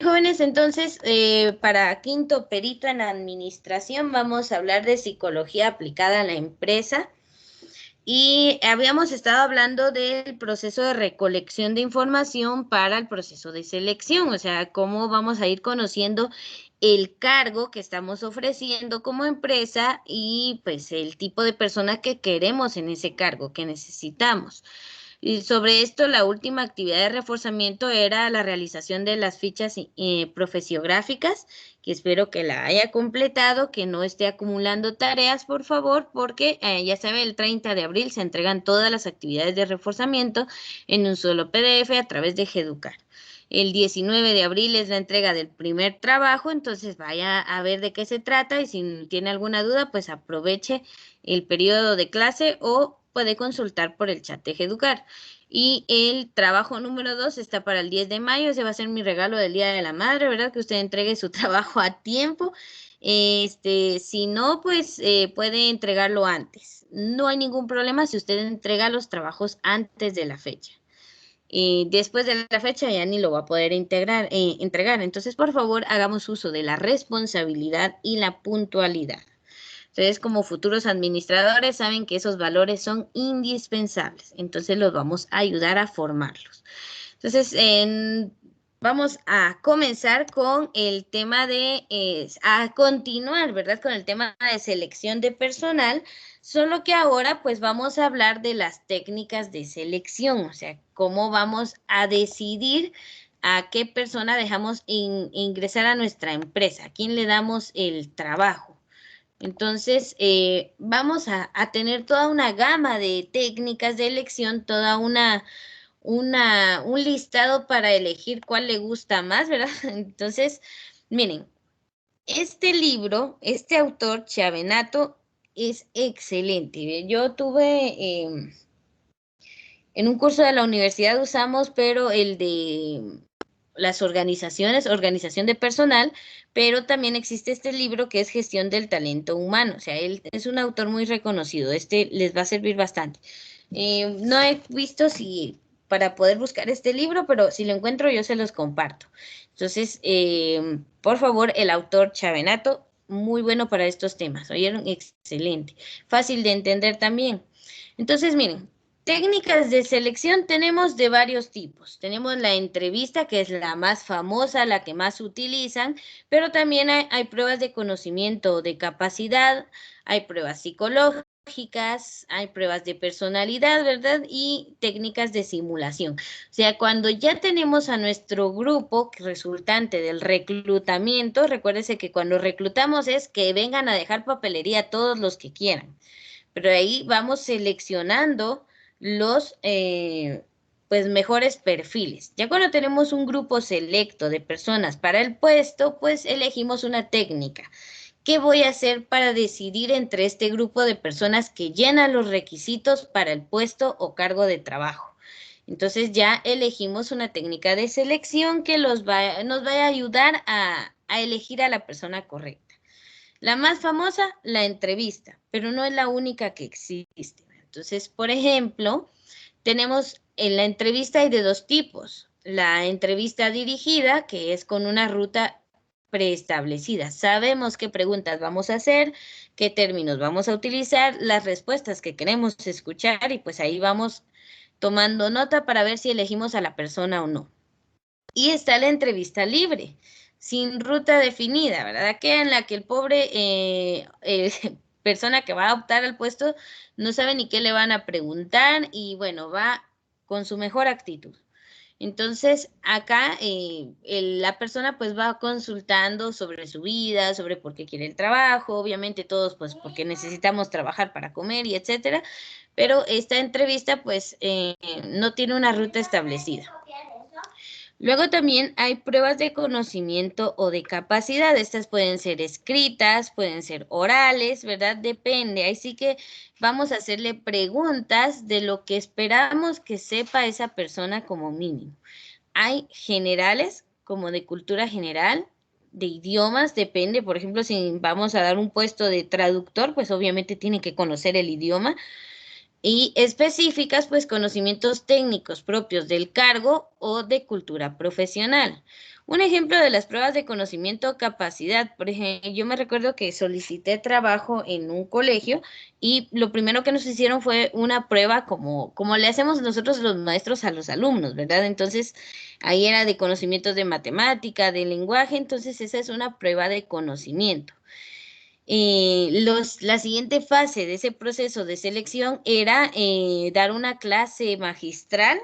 Jóvenes, entonces, para quinto perito en administración vamos a hablar de psicología aplicada a la empresa y habíamos estado hablando del proceso de recolección de información para el proceso de selección, o sea, cómo vamos a ir conociendo el cargo que estamos ofreciendo como empresa y pues el tipo de persona que queremos en ese cargo, que necesitamos. Y sobre esto, la última actividad de reforzamiento era la realización de las fichas profesiográficas, que espero que la haya completado, que no esté acumulando tareas, por favor, porque ya sabe, el 30 de abril se entregan todas las actividades de reforzamiento en un solo PDF a través de Geducar. El 19 de abril es la entrega del primer trabajo, entonces vaya a ver de qué se trata y si tiene alguna duda, pues aproveche el periodo de clase o puede consultar por el chat de Educar. Y el trabajo número 2 está para el 10 de mayo, ese va a ser mi regalo del Día de la Madre, ¿verdad? Que usted entregue su trabajo a tiempo. Si no, pues puede entregarlo antes. No hay ningún problema si usted entrega los trabajos antes de la fecha. Después de la fecha ya ni lo va a poder entregar. Entonces, por favor, hagamos uso de la responsabilidad y la puntualidad. Ustedes como futuros administradores saben que esos valores son indispensables, entonces los vamos a ayudar a formarlos. Entonces, vamos a comenzar con el tema a continuar, ¿verdad? Con el tema de selección de personal, solo que ahora pues vamos a hablar de las técnicas de selección, o sea, cómo vamos a decidir a qué persona dejamos ingresar a nuestra empresa, a quién le damos el trabajo. Entonces, vamos a tener toda una gama de técnicas de elección, un listado para elegir cuál le gusta más, ¿verdad? Entonces, miren, este libro, este autor, Chiavenato, es excelente. Yo tuve, en un curso de la universidad usamos, pero el de las organizaciones, organización de personal, pero también existe este libro que es Gestión del Talento Humano. O sea, él es un autor muy reconocido. Este les va a servir bastante. No he visto si para poder buscar este libro, pero si lo encuentro yo se los comparto. Entonces, por favor, el autor Chavenato, muy bueno para estos temas. Oyeron, excelente. Fácil de entender también. Entonces, miren, técnicas de selección tenemos de varios tipos. Tenemos la entrevista, que es la más famosa, la que más utilizan, pero también hay pruebas de conocimiento o de capacidad, hay pruebas psicológicas, hay pruebas de personalidad, ¿verdad? Y técnicas de simulación. O sea, cuando ya tenemos a nuestro grupo resultante del reclutamiento, recuérdese que cuando reclutamos es que vengan a dejar papelería todos los que quieran, pero ahí vamos seleccionando los pues mejores perfiles. Ya cuando tenemos un grupo selecto de personas para el puesto, pues elegimos una técnica. ¿Qué voy a hacer para decidir entre este grupo de personas que llenan los requisitos para el puesto o cargo de trabajo? Entonces ya elegimos una técnica de selección que nos va a ayudar a elegir a la persona correcta. La más famosa, la entrevista, pero no es la única que existe. Entonces, por ejemplo, tenemos en la entrevista hay de dos tipos. La entrevista dirigida, que es con una ruta preestablecida. Sabemos qué preguntas vamos a hacer, qué términos vamos a utilizar, las respuestas que queremos escuchar y pues ahí vamos tomando nota para ver si elegimos a la persona o no. Y está la entrevista libre, sin ruta definida, ¿verdad? Aquella en la que el pobre persona que va a optar al puesto no sabe ni qué le van a preguntar y bueno, va con su mejor actitud. Entonces, acá la persona pues va consultando sobre su vida, sobre por qué quiere el trabajo, obviamente todos pues porque necesitamos trabajar para comer y etcétera, pero esta entrevista pues no tiene una ruta establecida. Luego también hay pruebas de conocimiento o de capacidad. Estas pueden ser escritas, pueden ser orales, ¿verdad? Depende. Ahí sí que vamos a hacerle preguntas de lo que esperamos que sepa esa persona como mínimo. Hay generales, como de cultura general, de idiomas, depende. Por ejemplo, si vamos a dar un puesto de traductor, pues obviamente tiene que conocer el idioma. Y específicas, pues conocimientos técnicos propios del cargo o de cultura profesional. Un ejemplo de las pruebas de conocimiento o capacidad, por ejemplo, yo me recuerdo que solicité trabajo en un colegio y lo primero que nos hicieron fue una prueba como le hacemos nosotros los maestros a los alumnos, ¿verdad? Entonces, ahí era de conocimientos de matemática, de lenguaje, entonces esa es una prueba de conocimiento. La siguiente fase de ese proceso de selección era dar una clase magistral,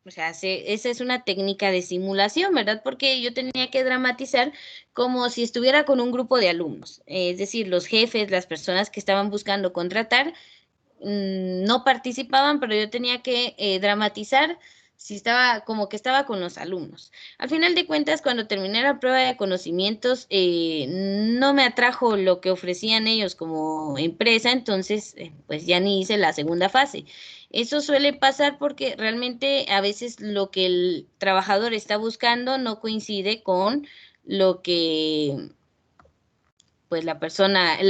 o sea, esa es una técnica de simulación, ¿verdad? Porque yo tenía que dramatizar como si estuviera con un grupo de alumnos, es decir, los jefes, las personas que estaban buscando contratar, no participaban, pero yo tenía que dramatizar si estaba como que estaba con los alumnos. Al final de cuentas, cuando terminé la prueba de conocimientos, no me atrajo lo que ofrecían ellos como empresa, entonces pues ya ni hice la segunda fase. Eso suele pasar porque realmente a veces lo que el trabajador está buscando no coincide con lo que pues la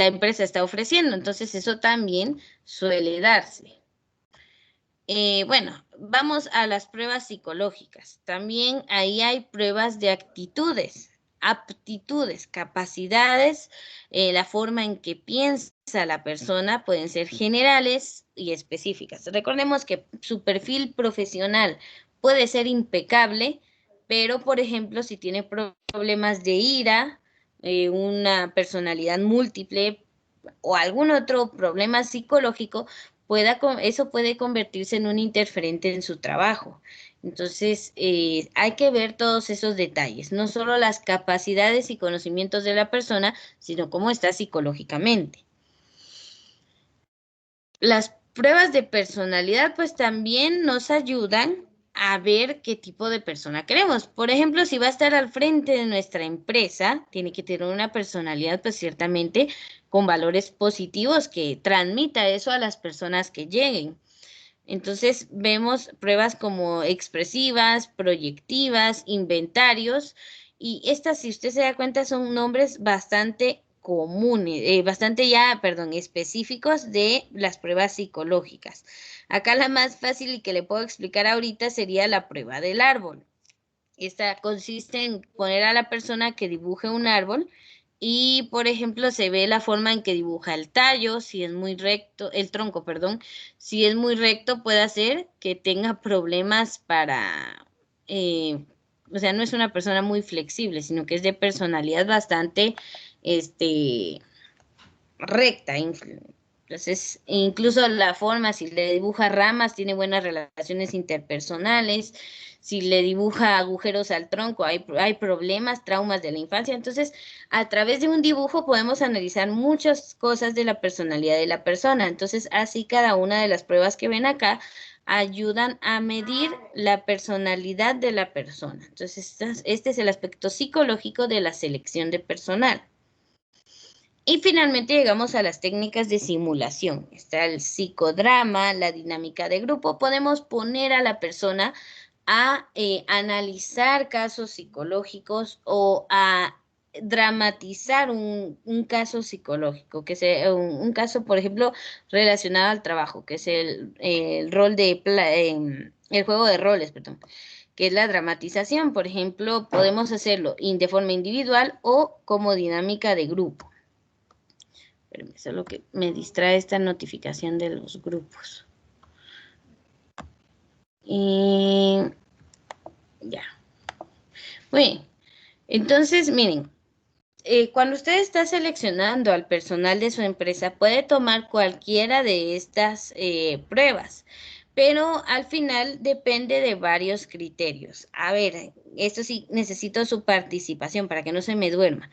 empresa está ofreciendo. Entonces eso también suele darse. Bueno, vamos a las pruebas psicológicas. También ahí hay pruebas de actitudes, aptitudes, capacidades, la forma en que piensa la persona pueden ser generales y específicas. Recordemos que su perfil profesional puede ser impecable, pero por ejemplo, si tiene problemas de ira, una personalidad múltiple o algún otro problema psicológico, eso puede convertirse en un interferente en su trabajo. Entonces, hay que ver todos esos detalles, no solo las capacidades y conocimientos de la persona, sino cómo está psicológicamente. Las pruebas de personalidad pues también nos ayudan a ver qué tipo de persona queremos. Por ejemplo, si va a estar al frente de nuestra empresa, tiene que tener una personalidad pues ciertamente con valores positivos que transmita eso a las personas que lleguen. Entonces vemos pruebas como expresivas, proyectivas, inventarios, y estas, si usted se da cuenta, son nombres bastante comunes, bastante ya, perdón, específicos de las pruebas psicológicas. Acá la más fácil y que le puedo explicar ahorita sería la prueba del árbol. Esta consiste en poner a la persona que dibuje un árbol y, por ejemplo, se ve la forma en que dibuja el tallo, si es muy recto, el tronco, perdón, si es muy recto puede hacer que tenga problemas eh, o sea, no es una persona muy flexible, sino que es de personalidad bastante, este, recta. Entonces, incluso la forma, si le dibuja ramas, tiene buenas relaciones interpersonales. Si le dibuja agujeros al tronco, hay problemas, traumas de la infancia. Entonces, a través de un dibujo podemos analizar muchas cosas de la personalidad de la persona. Entonces, así cada una de las pruebas que ven acá ayudan a medir la personalidad de la persona. Entonces, este es el aspecto psicológico de la selección de personal. Y finalmente llegamos a las técnicas de simulación. Está el psicodrama, la dinámica de grupo. Podemos poner a la persona a analizar casos psicológicos o a dramatizar un caso psicológico, que sea un caso, por ejemplo, relacionado al trabajo, que es el rol el juego de roles, perdón, que es la dramatización. Por ejemplo, podemos hacerlo de forma individual o como dinámica de grupo. Espérame, solo que me distrae esta notificación de los grupos. Y ya. Bueno, entonces, miren, cuando usted está seleccionando al personal de su empresa, puede tomar cualquiera de estas pruebas, pero al final depende de varios criterios. A ver, esto sí necesito su participación para que no se me duerma.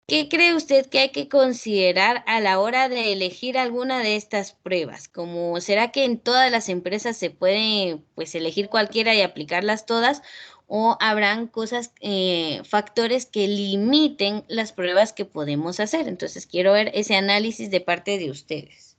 ¿Qué cree usted que hay que considerar a la hora de elegir alguna de estas pruebas? Como será que en todas las empresas se puede pues elegir cualquiera y aplicarlas todas, o habrán factores que limiten las pruebas que podemos hacer? Entonces quiero ver ese análisis de parte de ustedes.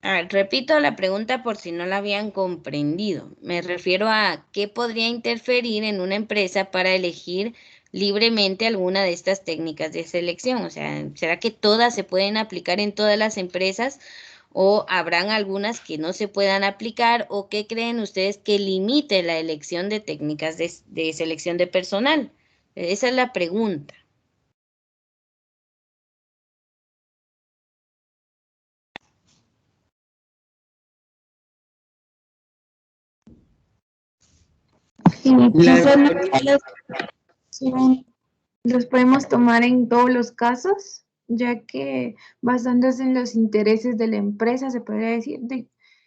A ver, repito la pregunta por si no la habían comprendido. Me refiero a qué podría interferir en una empresa para elegir libremente alguna de estas técnicas de selección. O sea, ¿será que todas se pueden aplicar en todas las empresas o habrán algunas que no se puedan aplicar o qué creen ustedes que limite la elección de técnicas de selección de personal? Esa es la pregunta. Sí, quizás los podemos tomar en todos los casos, ya que basándose en los intereses de la empresa, se podría decir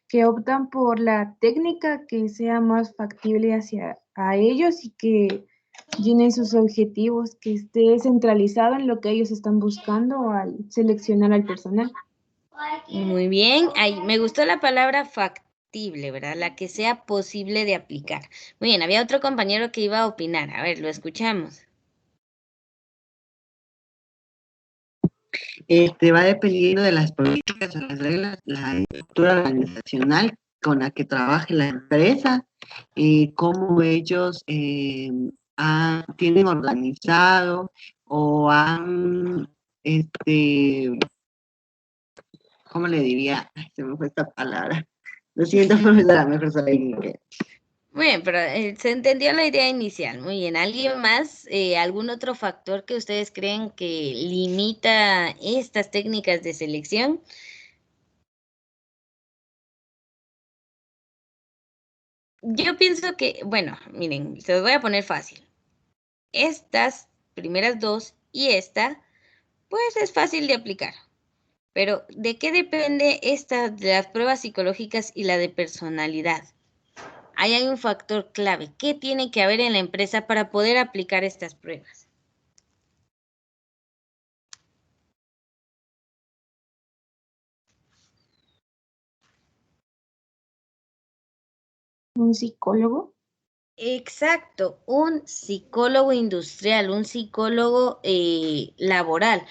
que optan por la técnica que sea más factible hacia a ellos y que llenen sus objetivos, que esté centralizado en lo que ellos están buscando al seleccionar al personal. Muy bien, ahí me gustó la palabra factible, ¿verdad? La que sea posible de aplicar. Muy bien, había otro compañero que iba a opinar. A ver, lo escuchamos. Va dependiendo de las políticas, las reglas, la estructura organizacional con la que trabaje la empresa y cómo ellos tienen organizado o han, ¿cómo le diría? Ay, se me fue esta palabra. Lo siento, profesora, mejor saber inglés. Muy bien, pero se entendió la idea inicial. Muy bien, ¿alguien más? ¿Algún otro factor que ustedes creen que limita estas técnicas de selección? Yo pienso que, bueno, miren, se los voy a poner fácil. Estas primeras dos y esta, pues es fácil de aplicar. Pero, ¿de qué depende esta de las pruebas psicológicas y la de personalidad? Ahí hay un factor clave. ¿Qué tiene que haber en la empresa para poder aplicar estas pruebas? ¿Un psicólogo? Exacto, un psicólogo industrial, un psicólogo laboral.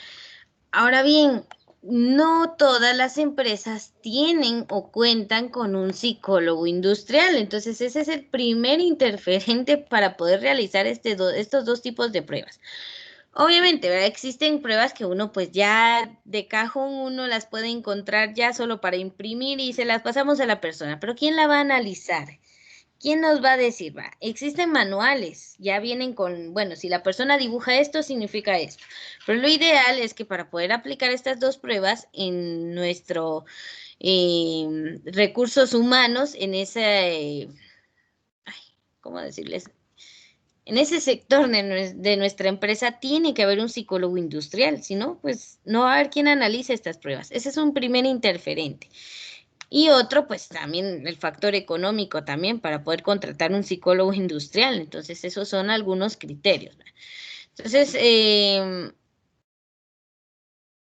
Ahora bien, no todas las empresas tienen o cuentan con un psicólogo industrial, entonces ese es el primer interferente para poder realizar estos dos tipos de pruebas. Obviamente, ¿verdad? Existen pruebas que uno pues ya de cajón uno las puede encontrar ya solo para imprimir y se las pasamos a la persona, pero ¿quién la va a analizar? ¿Quién nos va a decir? Va, existen manuales, ya vienen con, bueno, si la persona dibuja esto, significa esto. Pero lo ideal es que para poder aplicar estas dos pruebas en nuestro recursos humanos, en ese, ¿cómo decirles? En ese sector de nuestra empresa tiene que haber un psicólogo industrial, si no, pues no va a haber quien analice estas pruebas. Ese es un primer interferente. Y otro, pues también el factor económico también para poder contratar un psicólogo industrial. Entonces, esos son algunos criterios. Entonces,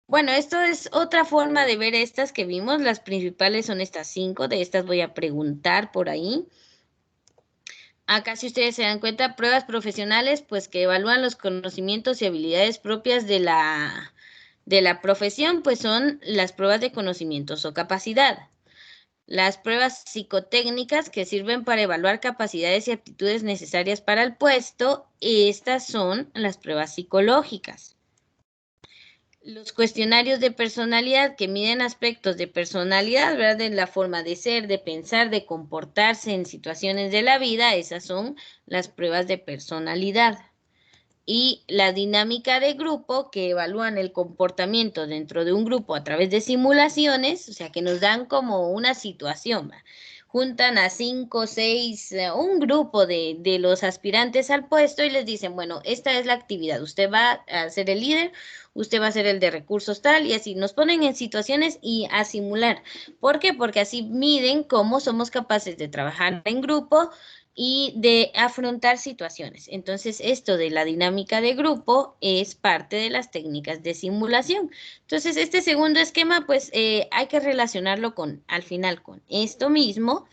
bueno, esto es otra forma de ver estas que vimos. Las principales son estas 5. De estas voy a preguntar por ahí. Acá, si ustedes se dan cuenta, pruebas profesionales, pues que evalúan los conocimientos y habilidades propias de la profesión, pues son las pruebas de conocimientos o capacidad. Las pruebas psicotécnicas que sirven para evaluar capacidades y aptitudes necesarias para el puesto, estas son las pruebas psicológicas. Los cuestionarios de personalidad que miden aspectos de personalidad, ¿verdad? De la forma de ser, de pensar, de comportarse en situaciones de la vida, esas son las pruebas de personalidad. Y la dinámica de grupo, que evalúan el comportamiento dentro de un grupo a través de simulaciones, o sea, que nos dan como una situación, ¿va? Juntan a 5, 6, un grupo de los aspirantes al puesto y les dicen, bueno, esta es la actividad, usted va a ser el líder, usted va a ser el de recursos tal, y así nos ponen en situaciones y a simular. ¿Por qué? Porque así miden cómo somos capaces de trabajar en grupo y de afrontar situaciones. Entonces, esto de la dinámica de grupo es parte de las técnicas de simulación. Entonces, este segundo esquema, pues hay que relacionarlo con, al final, con esto mismo,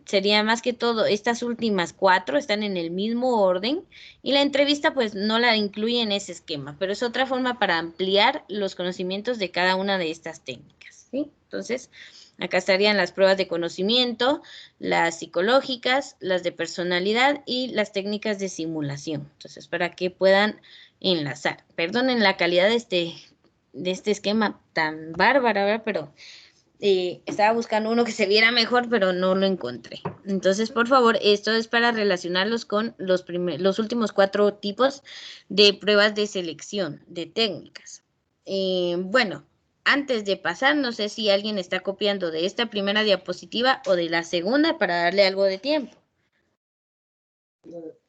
sería más que todo, estas últimas 4 están en el mismo orden y la entrevista pues no la incluye en ese esquema, pero es otra forma para ampliar los conocimientos de cada una de estas técnicas. ¿sí? Entonces, acá estarían las pruebas de conocimiento, las psicológicas, las de personalidad y las técnicas de simulación. Entonces, para que puedan enlazar. Perdonen la calidad de este esquema tan bárbara, ¿verdad? Pero estaba buscando uno que se viera mejor, pero no lo encontré. Entonces, por favor, esto es para relacionarlos con los últimos 4 tipos de pruebas de selección de técnicas. Bueno, antes de pasar, no sé si alguien está copiando de esta primera diapositiva o de la segunda para darle algo de tiempo.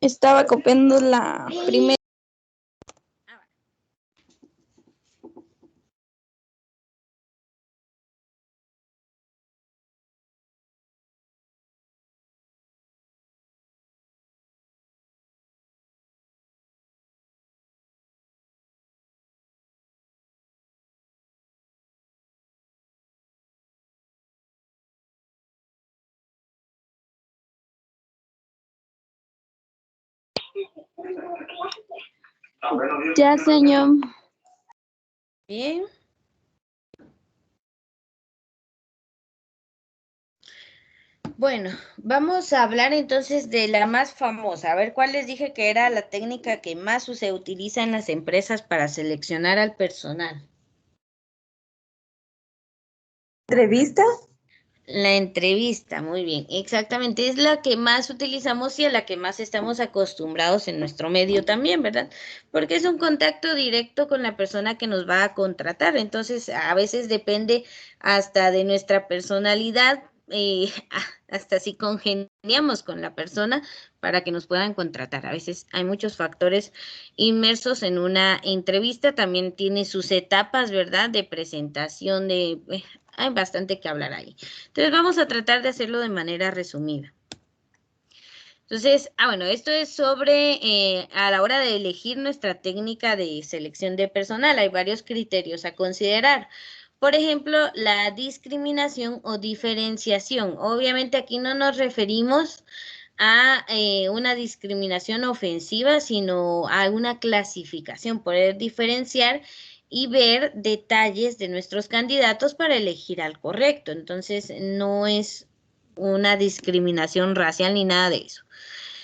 Estaba copiando la primera. Ya, señor. Bien. Bueno, vamos a hablar entonces de la más famosa. A ver, ¿cuál les dije que era la técnica que más se utiliza en las empresas para seleccionar al personal? ¿Entrevista? La entrevista, muy bien, exactamente, es la que más utilizamos y a la que más estamos acostumbrados en nuestro medio también, ¿verdad? Porque es un contacto directo con la persona que nos va a contratar, entonces a veces depende hasta de nuestra personalidad, hasta si congeniamos con la persona para que nos puedan contratar. A veces hay muchos factores inmersos en una entrevista, también tiene sus etapas, ¿verdad? De presentación, hay bastante que hablar ahí. Entonces vamos a tratar de hacerlo de manera resumida. Entonces, bueno, esto es sobre a la hora de elegir nuestra técnica de selección de personal. Hay varios criterios a considerar. Por ejemplo, la discriminación o diferenciación. Obviamente aquí no nos referimos a una discriminación ofensiva, sino a una clasificación, poder diferenciar y ver detalles de nuestros candidatos para elegir al correcto. Entonces, no es una discriminación racial ni nada de eso.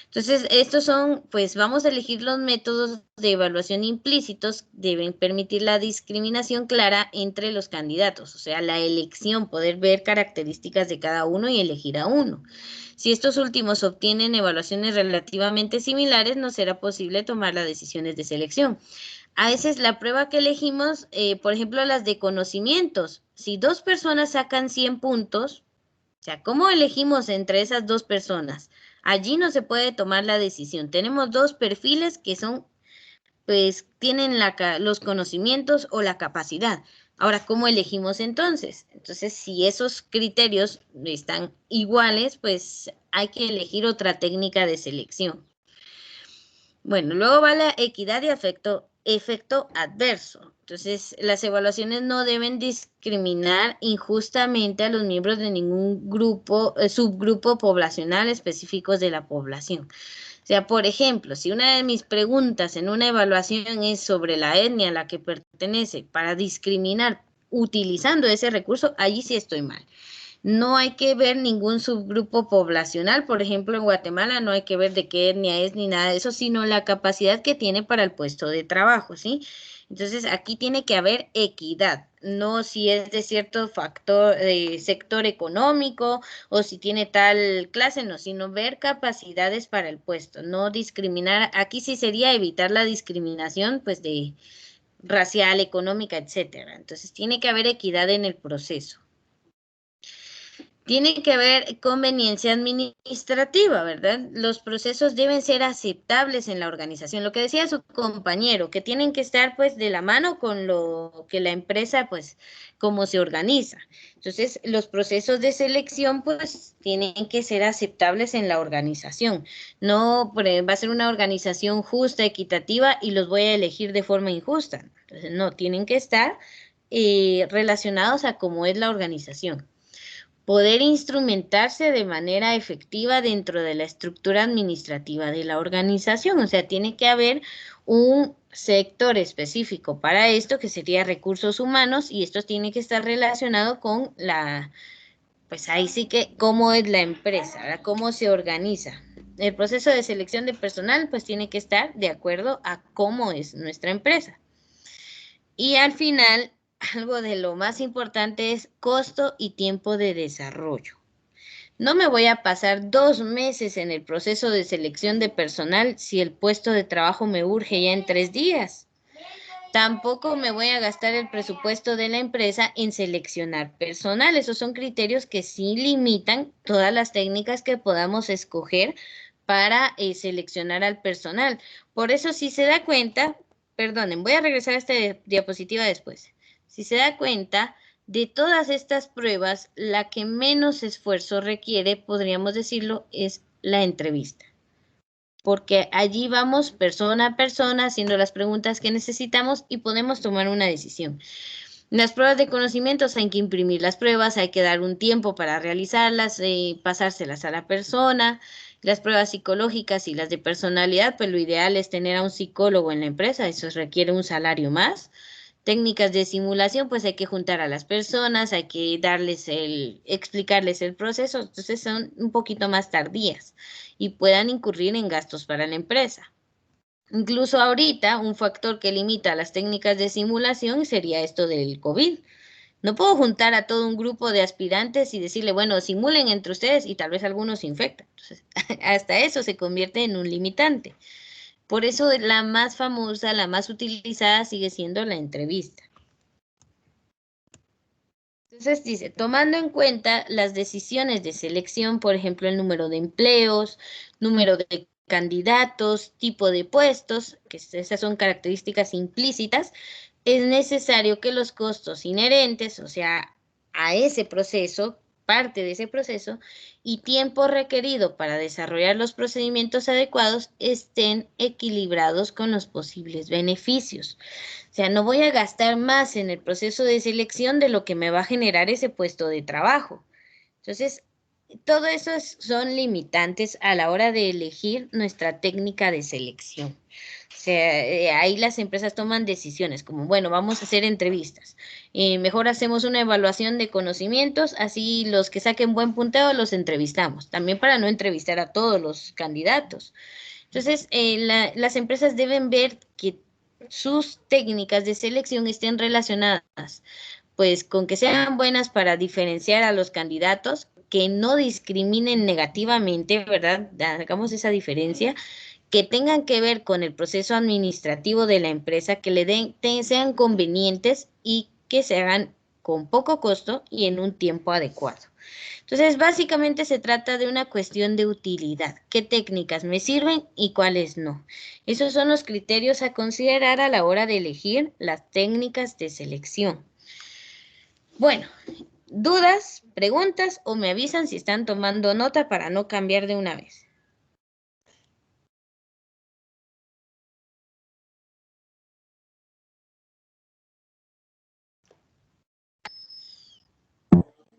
Entonces, estos son, pues vamos a elegir los métodos de evaluación implícitos, deben permitir la discriminación clara entre los candidatos, o sea, la elección, poder ver características de cada uno y elegir a uno. Si estos últimos obtienen evaluaciones relativamente similares, no será posible tomar las decisiones de selección. A veces la prueba que elegimos, por ejemplo, las de conocimientos, si 2 personas sacan 100 puntos, o sea, ¿cómo elegimos entre esas 2 personas? Allí no se puede tomar la decisión. Tenemos 2 perfiles que son, pues, tienen los conocimientos o la capacidad. Ahora, ¿cómo elegimos entonces? Entonces, si esos criterios están iguales, pues hay que elegir otra técnica de selección. Bueno, luego va la equidad y efecto adverso. Entonces, las evaluaciones no deben discriminar injustamente a los miembros de ningún grupo, subgrupo poblacional específicos de la población. O sea, por ejemplo, si una de mis preguntas en una evaluación es sobre la etnia a la que pertenece para discriminar utilizando ese recurso, allí sí estoy mal. No hay que ver ningún subgrupo poblacional, por ejemplo, en Guatemala no hay que ver de qué etnia es ni nada de eso, sino la capacidad que tiene para el puesto de trabajo, ¿sí? Entonces, aquí tiene que haber equidad, no si es de cierto factor, sector económico o si tiene tal clase, no, sino ver capacidades para el puesto, no discriminar. Aquí sí sería evitar la discriminación, pues, de racial, económica, etcétera. Entonces, tiene que haber equidad en el proceso. Tiene que haber conveniencia administrativa, ¿verdad? Los procesos deben ser aceptables en la organización. Lo que decía su compañero, que tienen que estar pues de la mano con lo que la empresa pues cómo se organiza. Entonces, los procesos de selección pues tienen que ser aceptables en la organización. No va a ser una organización justa, equitativa y los voy a elegir de forma injusta. Entonces, no, tienen que estar relacionados a cómo es la organización. poder instrumentarse de manera efectiva dentro de la estructura administrativa de la organización. O sea, tiene que haber un sector específico para esto, que sería recursos humanos, y esto tiene que estar relacionado con pues ahí sí que, cómo es la empresa, ¿verdad? Cómo se organiza. El proceso de selección de personal, pues tiene que estar de acuerdo a cómo es nuestra empresa. Y al final, algo de lo más importante es costo y tiempo de desarrollo. No me voy a pasar 2 meses en el proceso de selección de personal si el puesto de trabajo me urge ya en 3 días. Tampoco me voy a gastar el presupuesto de la empresa en seleccionar personal. Esos son criterios que sí limitan todas las técnicas que podamos escoger para seleccionar al personal. Por eso, si se da cuenta, perdonen, voy a regresar a esta diapositiva después. Si se da cuenta, de todas estas pruebas, la que menos esfuerzo requiere, podríamos decirlo, es la entrevista. Porque allí vamos persona a persona haciendo las preguntas que necesitamos y podemos tomar una decisión. Las pruebas de conocimientos hay que imprimir las pruebas, hay que dar un tiempo para realizarlas, pasárselas a la persona. Las pruebas psicológicas y las de personalidad, pues lo ideal es tener a un psicólogo en la empresa, eso requiere un salario más. Técnicas de simulación, pues hay que juntar a las personas, hay que explicarles el proceso, entonces son un poquito más tardías y puedan incurrir en gastos para la empresa. Incluso ahorita, un factor que limita las técnicas de simulación sería esto del COVID. No puedo juntar a todo un grupo de aspirantes y decirle, bueno, simulen entre ustedes y tal vez algunos se infectan. Entonces, hasta eso se convierte en un limitante. Por eso la más famosa, la más utilizada sigue siendo la entrevista. Entonces dice, tomando en cuenta las decisiones de selección, por ejemplo, el número de empleos, número de candidatos, tipo de puestos, que esas son características implícitas, es necesario que los costos inherentes, o sea, a ese proceso, parte de ese proceso, y tiempo requerido para desarrollar los procedimientos adecuados estén equilibrados con los posibles beneficios. O sea, no voy a gastar más en el proceso de selección de lo que me va a generar ese puesto de trabajo. Entonces, todo eso son limitantes a la hora de elegir nuestra técnica de selección. O sea, ahí las empresas toman decisiones como, bueno, vamos a hacer entrevistas. Mejor hacemos una evaluación de conocimientos, así los que saquen buen punteo los entrevistamos. También para no entrevistar a todos los candidatos. Entonces, las empresas deben ver que sus técnicas de selección estén relacionadas, pues, con que sean buenas para diferenciar a los candidatos, que no discriminen negativamente, ¿verdad? Hagamos esa diferencia, que tengan que ver con el proceso administrativo de la empresa, que sean convenientes y que se hagan con poco costo y en un tiempo adecuado. Entonces, básicamente se trata de una cuestión de utilidad. ¿Qué técnicas me sirven y cuáles no? Esos son los criterios a considerar a la hora de elegir las técnicas de selección. Bueno, ¿dudas, preguntas o me avisan si están tomando nota para no cambiar de una vez?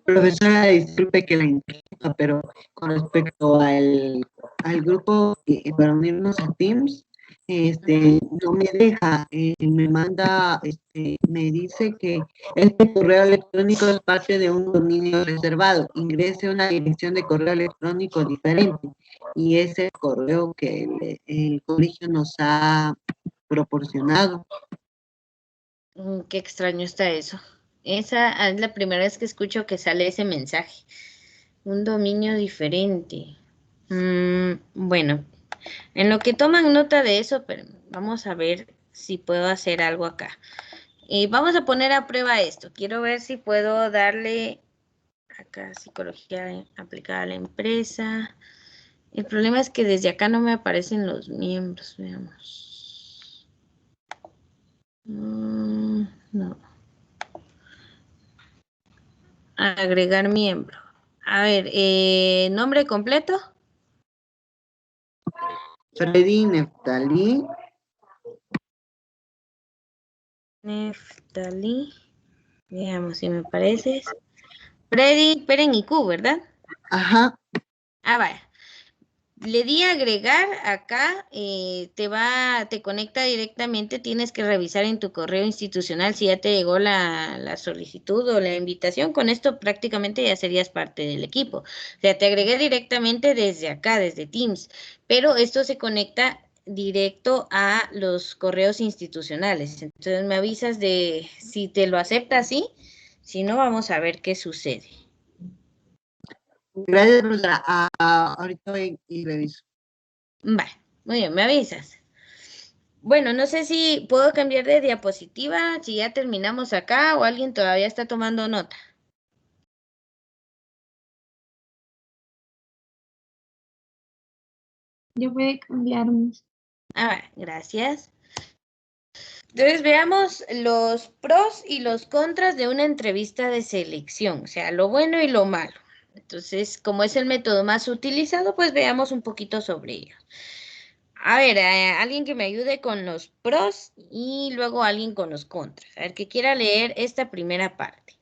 Profesora, disculpe que la interrumpa, pero con respecto al grupo para unirnos a Teams, no me deja, me manda, me dice que este correo electrónico es parte de un dominio reservado. Ingrese una dirección de correo electrónico diferente y es el correo que el colegio nos ha proporcionado. Qué extraño está eso. Esa es la primera vez que escucho que sale ese mensaje. Un dominio diferente. Bueno, en lo que toman nota de eso, pero vamos a ver si puedo hacer algo acá. Vamos a poner a prueba esto. Quiero ver si puedo darle acá psicología aplicada a la empresa. El problema es que desde acá no me aparecen los miembros. Veamos. No. Agregar miembro. A ver, nombre completo. Freddy Neftalí. Neftalí. Veamos si me pareces. Freddy, Peren y Q, ¿verdad? Ajá. Ah, vaya. Le di a agregar acá, te conecta directamente, tienes que revisar en tu correo institucional si ya te llegó la solicitud o la invitación. Con esto prácticamente ya serías parte del equipo. O sea, te agregué directamente desde acá, desde Teams, pero esto se conecta directo a los correos institucionales. Entonces me avisas de si te lo acepta así, si no, vamos a ver qué sucede. Gracias, profesora. Ahorita voy y reviso. Vale, muy bien, me avisas. Bueno, no sé si puedo cambiar de diapositiva, si ya terminamos acá o alguien todavía está tomando nota. Ya puede cambiarnos. Ah, gracias. Entonces veamos los pros y los contras de una entrevista de selección, o sea, lo bueno y lo malo. Entonces, como es el método más utilizado, pues veamos un poquito sobre ello. A ver, alguien que me ayude con los pros y luego alguien con los contras. A ver, que quiera leer esta primera parte.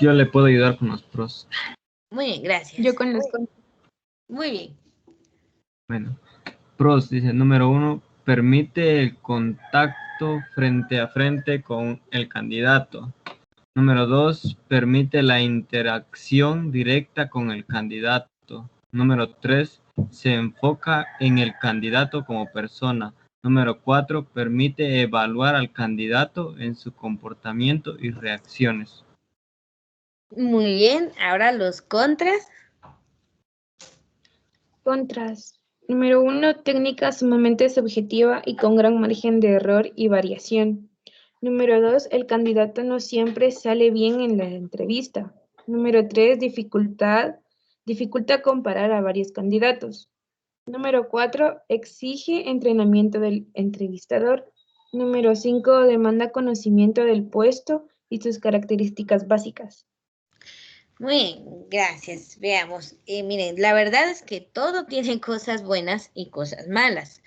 Yo le puedo ayudar con los pros. Muy bien, gracias. Yo con los contras. Muy bien. Bueno, pros, dice, número 1, permite el contacto frente a frente con el candidato. Número 2, permite la interacción directa con el candidato. Número 3, se enfoca en el candidato como persona. Número 4, permite evaluar al candidato en su comportamiento y reacciones. Muy bien, ahora los contras. Contras. Número 1, técnica sumamente subjetiva y con gran margen de error y variación. Número 2, el candidato no siempre sale bien en la entrevista. Número 3, dificulta comparar a varios candidatos. Número 4, exige entrenamiento del entrevistador. Número 5, demanda conocimiento del puesto y sus características básicas. Muy bien, gracias. Veamos. Miren, la verdad es que todo tiene cosas buenas y cosas malas.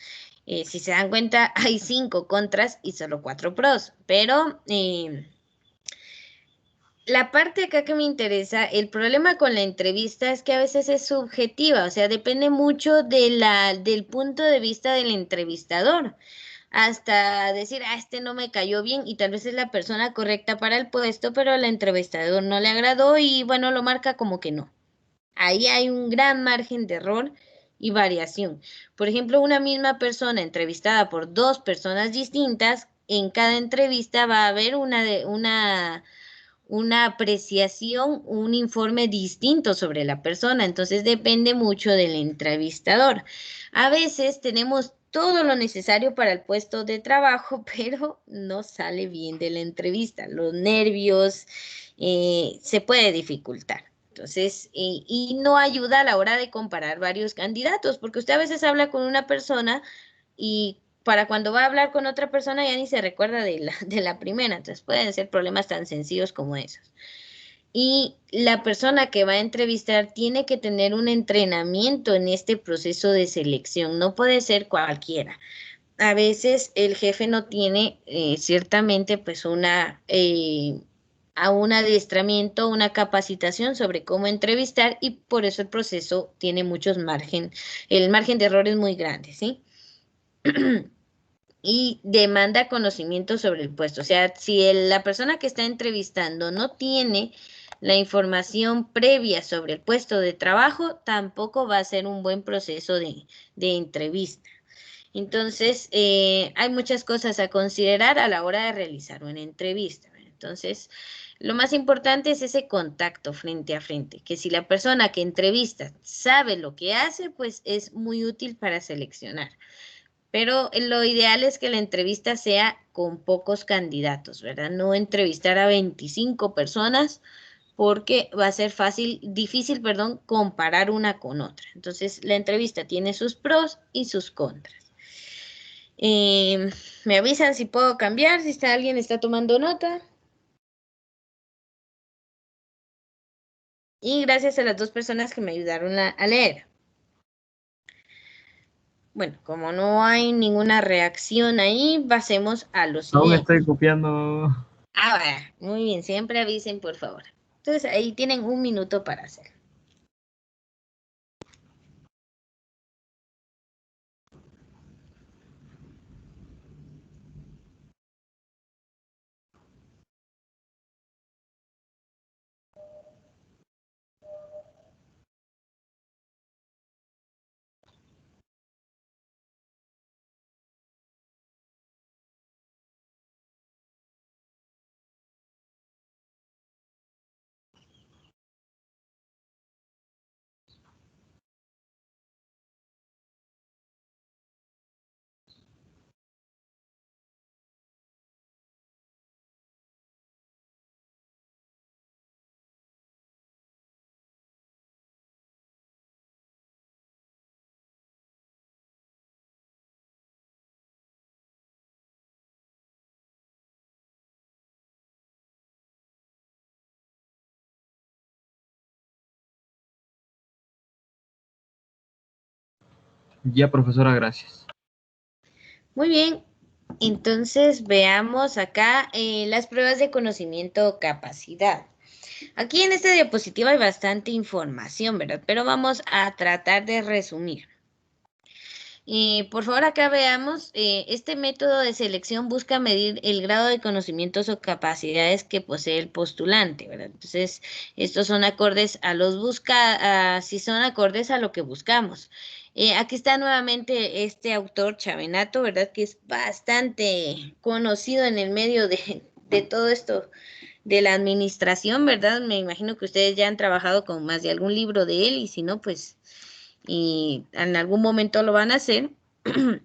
Si se dan cuenta, hay 5 contras y solo 4 pros. Pero la parte acá que me interesa, el problema con la entrevista es que a veces es subjetiva, o sea, depende mucho del punto de vista del entrevistador. Hasta decir, este no me cayó bien y tal vez es la persona correcta para el puesto, pero al entrevistador no le agradó y bueno, lo marca como que no. Ahí hay un gran margen de error y variación. Por ejemplo, una misma persona entrevistada por 2 personas distintas, en cada entrevista va a haber una apreciación, un informe distinto sobre la persona. Entonces depende mucho del entrevistador. A veces tenemos todo lo necesario para el puesto de trabajo, pero no sale bien de la entrevista. Los nervios se puede dificultar. Entonces, y no ayuda a la hora de comparar varios candidatos, porque usted a veces habla con una persona y para cuando va a hablar con otra persona ya ni se recuerda de la primera. Entonces pueden ser problemas tan sencillos como esos. Y la persona que va a entrevistar tiene que tener un entrenamiento en este proceso de selección. No puede ser cualquiera. A veces el jefe no tiene ciertamente pues a un adiestramiento, una capacitación sobre cómo entrevistar y por eso el proceso tiene el margen de error es muy grande, ¿sí? Y demanda conocimiento sobre el puesto. O sea, si la persona que está entrevistando no tiene la información previa sobre el puesto de trabajo, tampoco va a ser un buen proceso de entrevista. Entonces, hay muchas cosas a considerar a la hora de realizar una entrevista. Entonces, lo más importante es ese contacto frente a frente, que si la persona que entrevista sabe lo que hace, pues es muy útil para seleccionar. Pero lo ideal es que la entrevista sea con pocos candidatos, ¿verdad? No entrevistar a 25 personas porque va a ser difícil, perdón, comparar una con otra. Entonces, la entrevista tiene sus pros y sus contras. Me avisan si puedo cambiar, si alguien está tomando nota. Y gracias a las 2 personas que me ayudaron a leer. bueno, como no hay ninguna reacción ahí, pasemos a lo Aún siguiente. estoy copiando. Ah, vaya, muy bien, siempre avisen, por favor. Entonces, ahí tienen 1 minuto para hacer. Ya, profesora, gracias. Muy bien, entonces veamos acá las pruebas de conocimiento o capacidad. Aquí en esta diapositiva hay bastante información, ¿verdad? Pero vamos a tratar de resumir. Por favor, acá veamos, este método de selección busca medir el grado de conocimientos o capacidades que posee el postulante, ¿verdad? Entonces, estos son acordes a si son acordes a lo que buscamos. Aquí está nuevamente este autor, Chavenato, ¿verdad? Que es bastante conocido en el medio de todo esto de la administración, ¿verdad? Me imagino que ustedes ya han trabajado con más de algún libro de él y si no, pues y en algún momento lo van a hacer.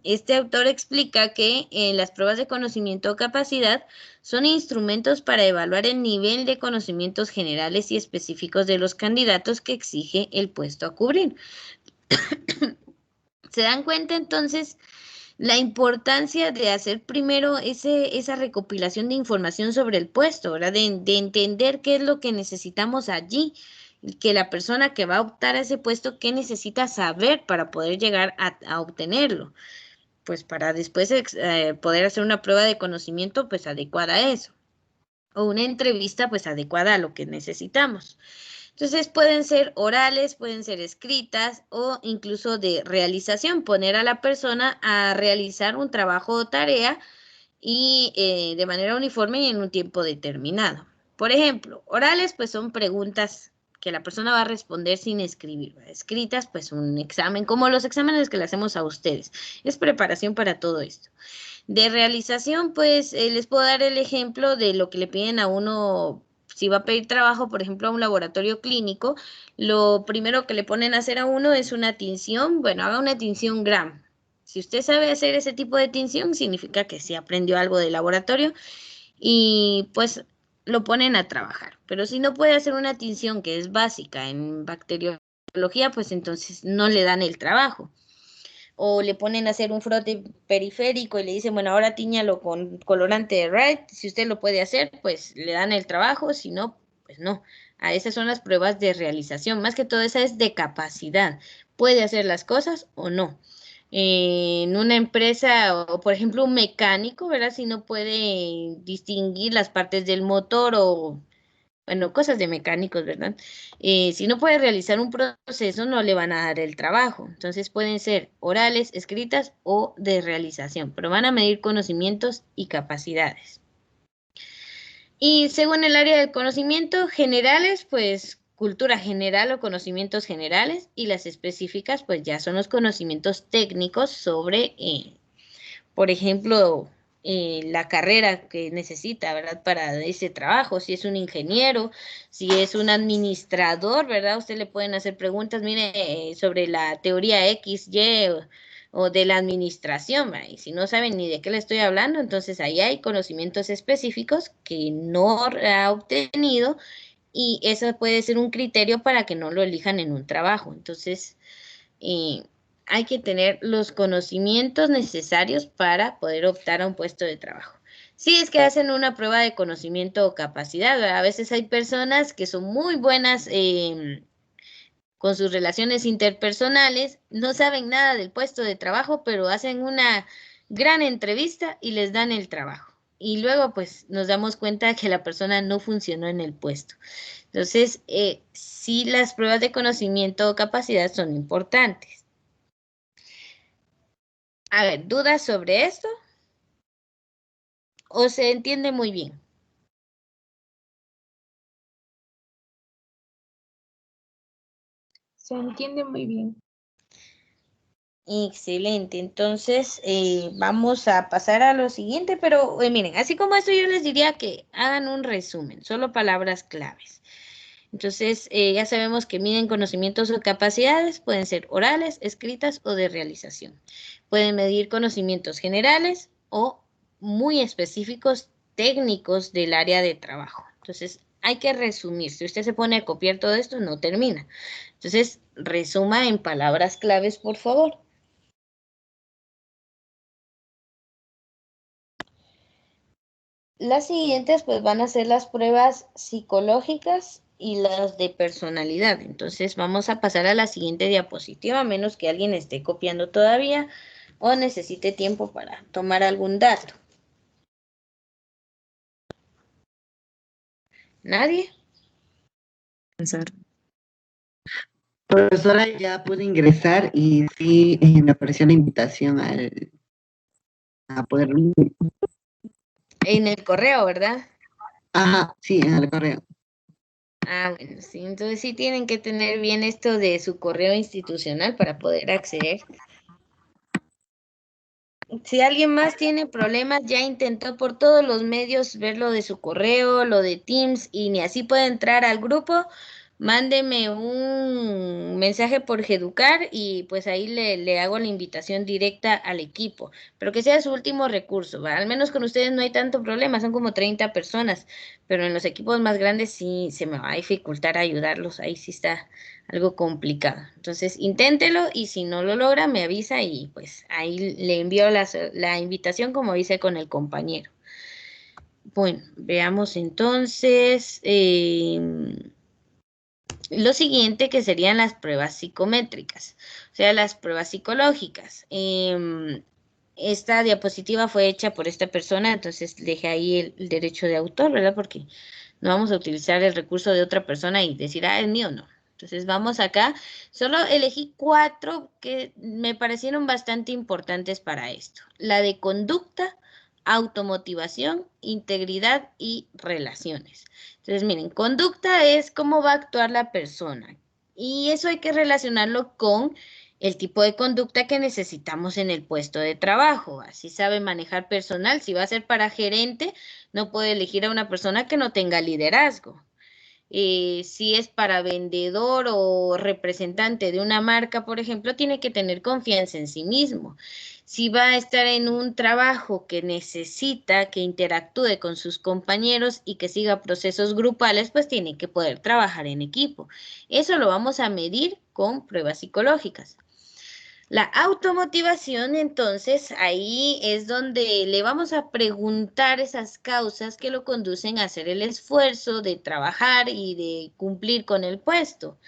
Este autor explica que las pruebas de conocimiento o capacidad son instrumentos para evaluar el nivel de conocimientos generales y específicos de los candidatos que exige el puesto a cubrir. ¿Se dan cuenta entonces la importancia de hacer primero esa recopilación de información sobre el puesto, ¿verdad? De entender qué es lo que necesitamos allí, que la persona que va a optar a ese puesto, qué necesita saber para poder llegar a obtenerlo, pues para después poder hacer una prueba de conocimiento pues adecuada a eso, o una entrevista pues adecuada a lo que necesitamos. Entonces pueden ser orales, pueden ser escritas o incluso de realización, poner a la persona a realizar un trabajo o tarea y de manera uniforme y en un tiempo determinado. Por ejemplo, orales pues son preguntas que la persona va a responder sin escribir. Escritas pues un examen, como los exámenes que le hacemos a ustedes. Es preparación para todo esto. De realización, pues les puedo dar el ejemplo de lo que le piden a uno si va a pedir trabajo, por ejemplo, a un laboratorio clínico. Lo primero que le ponen a hacer a uno es una tinción. Bueno, haga una tinción Gram. Si usted sabe hacer ese tipo de tinción, significa que sí aprendió algo de laboratorio y pues lo ponen a trabajar. Pero si no puede hacer una tinción que es básica en bacteriología, pues entonces no le dan el trabajo o le ponen a hacer un frote periférico y le dicen, bueno, ahora tíñalo con colorante de Wright, si usted lo puede hacer, pues le dan el trabajo, si no, pues no. A esas son las pruebas de realización, más que todo esa es de capacidad, puede hacer las cosas o no. En una empresa o por ejemplo un mecánico, ¿verdad? Si no puede distinguir las partes del motor o bueno, cosas de mecánicos, ¿verdad? Si no puede realizar un proceso, no le van a dar el trabajo. Entonces pueden ser orales, escritas o de realización, pero van a medir conocimientos y capacidades. Y según el área del conocimiento, generales, pues cultura general o conocimientos generales, y las específicas, pues ya son los conocimientos técnicos sobre por ejemplo, la carrera que necesita, ¿verdad? Para ese trabajo, si es un ingeniero, si es un administrador, ¿verdad? Usted le pueden hacer preguntas, mire, sobre la teoría X, Y o de la administración, ¿verdad? Y si no saben ni de qué le estoy hablando, entonces ahí hay conocimientos específicos que no ha obtenido y eso puede ser un criterio para que no lo elijan en un trabajo. Entonces, hay que tener los conocimientos necesarios para poder optar a un puesto de trabajo. Si es que hacen una prueba de conocimiento o capacidad, ¿verdad? A veces hay personas que son muy buenas con sus relaciones interpersonales, no saben nada del puesto de trabajo, pero hacen una gran entrevista y les dan el trabajo. Y luego pues nos damos cuenta de que la persona no funcionó en el puesto. Entonces, sí, las pruebas de conocimiento o capacidad son importantes. A ver, ¿dudas sobre esto? ¿O se entiende muy bien? Se entiende muy bien. Excelente, entonces vamos a pasar a lo siguiente, pero miren, así como esto yo les diría que hagan un resumen, solo palabras claves. Entonces ya sabemos que miden conocimientos o capacidades, pueden ser orales, escritas o de realización. Pueden medir conocimientos generales o muy específicos técnicos del área de trabajo. Entonces hay que resumir, si usted se pone a copiar todo esto no termina. Entonces resuma en palabras claves, por favor. Las siguientes pues van a ser las pruebas psicológicas y las de personalidad. Entonces vamos a pasar a la siguiente diapositiva, a menos que alguien esté copiando todavía o necesite tiempo para tomar algún dato. ¿Nadie? Profesora, ya pude ingresar y sí me apareció la invitación a poder... En el correo, ¿verdad? Ajá, sí, en el correo. Ah, bueno, sí. Entonces sí tienen que tener bien esto de su correo institucional para poder acceder. Si alguien más tiene problemas, ya intentó por todos los medios ver lo de su correo, lo de Teams y ni así puede entrar al grupo, mándeme un mensaje por Geducar y pues ahí le hago la invitación directa al equipo, pero que sea su último recurso, ¿va? Al menos con ustedes no hay tanto problema, son como 30 personas, pero en los equipos más grandes sí se me va a dificultar ayudarlos, ahí sí está algo complicado. Entonces, inténtelo y si no lo logra, me avisa y pues ahí le envío la invitación como hice con el compañero. Bueno, veamos entonces lo siguiente que serían las pruebas psicométricas, o sea, las pruebas psicológicas. Esta diapositiva fue hecha por esta persona, entonces dejé ahí el derecho de autor, ¿verdad? Porque no vamos a utilizar el recurso de otra persona y decir, ah, es mío, no. Entonces vamos acá. Solo elegí 4 que me parecieron bastante importantes para esto. La de conducta, automotivación, integridad y relaciones. Entonces, miren, conducta es cómo va a actuar la persona. Y eso hay que relacionarlo con el tipo de conducta que necesitamos en el puesto de trabajo. Así sabe manejar personal. Si va a ser para gerente, no puede elegir a una persona que no tenga liderazgo. Si es para vendedor o representante de una marca, por ejemplo, tiene que tener confianza en sí mismo. Si va a estar en un trabajo que necesita que interactúe con sus compañeros y que siga procesos grupales, pues tiene que poder trabajar en equipo. Eso lo vamos a medir con pruebas psicológicas. La automotivación, entonces, ahí es donde le vamos a preguntar esas causas que lo conducen a hacer el esfuerzo de trabajar y de cumplir con el puesto.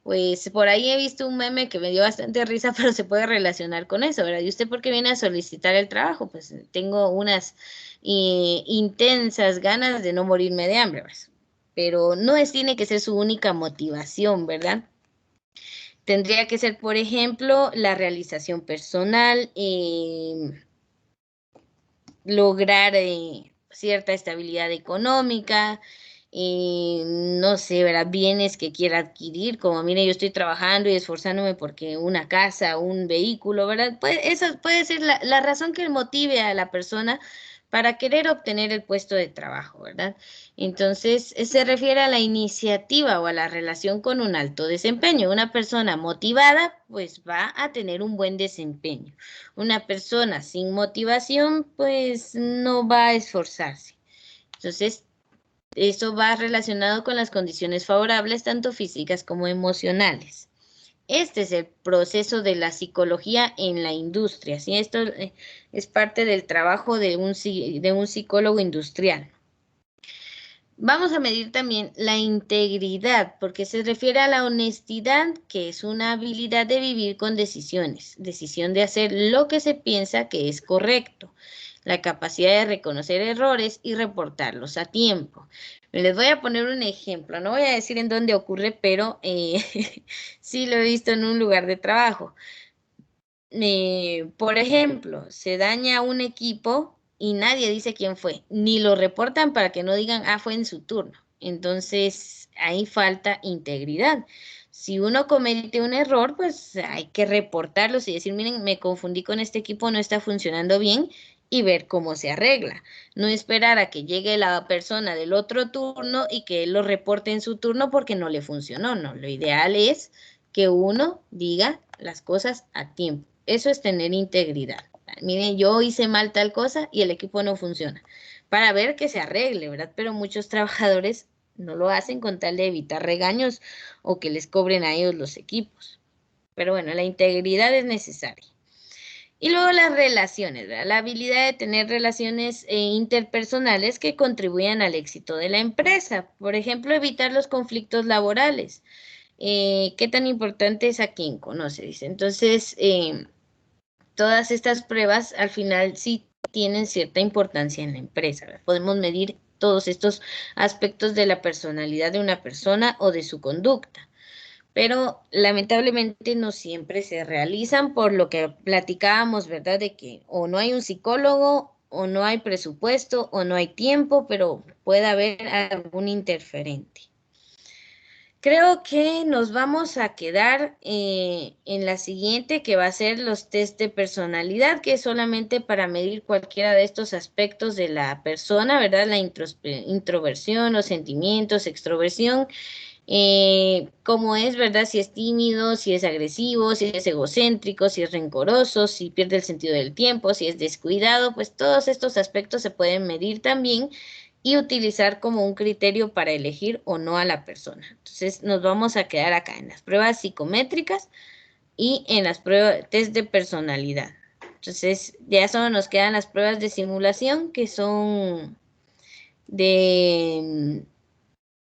Pues por ahí he visto un meme que me dio bastante risa, pero se puede relacionar con eso, ¿verdad? ¿Y usted por qué viene a solicitar el trabajo? Pues tengo unas intensas ganas de no morirme de hambre, pues. Pero no tiene que ser su única motivación, ¿verdad? Tendría que ser, por ejemplo, la realización personal, lograr cierta estabilidad económica, no sé, ¿verdad? Bienes que quiera adquirir, como mire, yo estoy trabajando y esforzándome porque una casa, un vehículo, ¿verdad? Pues esa puede ser la razón que motive a la persona para querer obtener el puesto de trabajo, ¿verdad? Entonces, se refiere a la iniciativa o a la relación con un alto desempeño. Una persona motivada, pues va a tener un buen desempeño. Una persona sin motivación, pues no va a esforzarse. Entonces, eso va relacionado con las condiciones favorables, tanto físicas como emocionales. Este es el proceso de la psicología en la industria. ¿Sí? Esto es parte del trabajo de un psicólogo industrial. Vamos a medir también la integridad, porque se refiere a la honestidad, que es una habilidad de vivir con decisiones, decisión de hacer lo que se piensa que es correcto, la capacidad de reconocer errores y reportarlos a tiempo. Les voy a poner un ejemplo, no voy a decir en dónde ocurre, pero sí lo he visto en un lugar de trabajo. Por ejemplo, se daña un equipo y nadie dice quién fue, ni lo reportan para que no digan, ah, fue en su turno. Entonces, ahí falta integridad. Si uno comete un error, pues hay que reportarlos y decir, miren, me confundí con este equipo, no está funcionando bien, y ver cómo se arregla. No esperar a que llegue la persona del otro turno y que él lo reporte en su turno porque no le funcionó. No, lo ideal es que uno diga las cosas a tiempo. Eso es tener integridad. Miren, yo hice mal tal cosa y el equipo no funciona. Para ver que se arregle, ¿verdad? Pero muchos trabajadores no lo hacen con tal de evitar regaños o que les cobren a ellos los equipos. Pero bueno, la integridad es necesaria. Y luego las relaciones, ¿verdad? La habilidad de tener relaciones interpersonales que contribuyan al éxito de la empresa. Por ejemplo, evitar los conflictos laborales. ¿Qué tan importante es a quien conoce? Dice. Entonces, todas estas pruebas al final sí tienen cierta importancia en la empresa, ¿verdad? Podemos medir todos estos aspectos de la personalidad de una persona o de su conducta, pero lamentablemente no siempre se realizan por lo que platicábamos, ¿verdad? De que o no hay un psicólogo, o no hay presupuesto, o no hay tiempo, pero puede haber algún interferente. Creo que nos vamos a quedar en la siguiente, que va a ser los test de personalidad, que es solamente para medir cualquiera de estos aspectos de la persona, ¿verdad? La introversión, los sentimientos, extroversión, cómo es, ¿verdad? Si es tímido, si es agresivo, si es egocéntrico, si es rencoroso, si pierde el sentido del tiempo, si es descuidado, pues todos estos aspectos se pueden medir también y utilizar como un criterio para elegir o no a la persona. Entonces nos vamos a quedar acá en las pruebas psicométricas y en las pruebas test de personalidad. Entonces ya solo nos quedan las pruebas de simulación, que son de,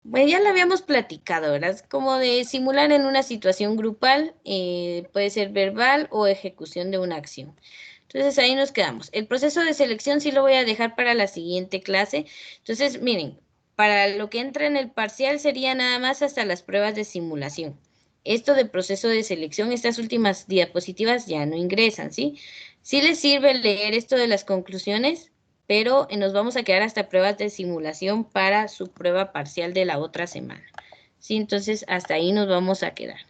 bueno, ya lo habíamos platicado, ¿verdad? Es como de simular en una situación grupal, puede ser verbal o ejecución de una acción. Entonces ahí nos quedamos. El proceso de selección sí lo voy a dejar para la siguiente clase. Entonces, miren, para lo que entra en el parcial sería nada más hasta las pruebas de simulación. Esto de proceso de selección, estas últimas diapositivas ya no ingresan, ¿sí? Sí les sirve leer esto de las conclusiones, pero nos vamos a quedar hasta pruebas de simulación para su prueba parcial de la otra semana. Sí, entonces hasta ahí nos vamos a quedar.